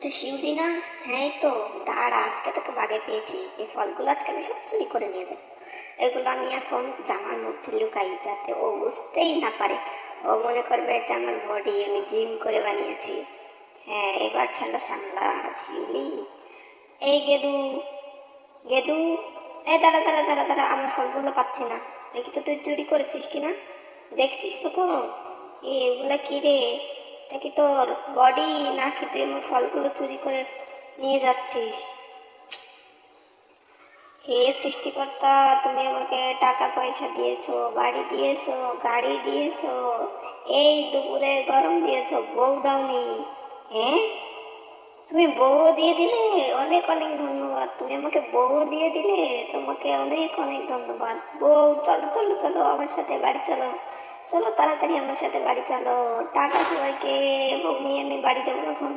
ওটা শিউলি না? হ্যাঁ, এই তো। দাঁড়া, আজকে তোকে বাগে পেয়েছি। এই ফলগুলো আজকে আমি সব চুরি করে নিয়ে যাবো। এগুলো আমি এখন জামার মধ্যে লুকাই, যাতে ও বুঝতেই না পারে। ও মনে করবে এটা আমার বডি, আমি জিম করে বানিয়েছি। হ্যাঁ, এবার ঠান্ডা সামলা শিউলি। এই গেদু, গেদু, এই দাঁড়া দাঁড়া দাঁড়া দাঁড়া, আমার ফলগুলো পাচ্ছি না। দেখি তো তুই চুরি করেছিস কিনা, দেখছিস তো তো। এগুলা কি রে? এটা কি তোর বডি, নাকি তুই আমার ফলগুলো চুরি করে নিয়ে যাচ্ছিস? হে সৃষ্টিকর্তা, তুমি আমাকে টাকা পয়সা দিয়েছো, বাড়ি দিয়েছো, গাড়ি দিয়েছো, এই দুপুরে গরম দিয়েছো, বউ দাওনি। হ্যাঁ, তুমি বউ দিয়ে দিলে, অনেক অনেক ধন্যবাদ। তুমি আমাকে বউ দিয়ে দিলে, তোমাকে অনেক অনেক ধন্যবাদ। বউ, চলো চলো চলো আমার সাথে বাড়ি চলো। চলো তাড়াতাড়ি আমার সাথে বাড়ি চলো। টাটা সবাইকে, বউ নিয়ে আমি বাড়ি যাবো এখন।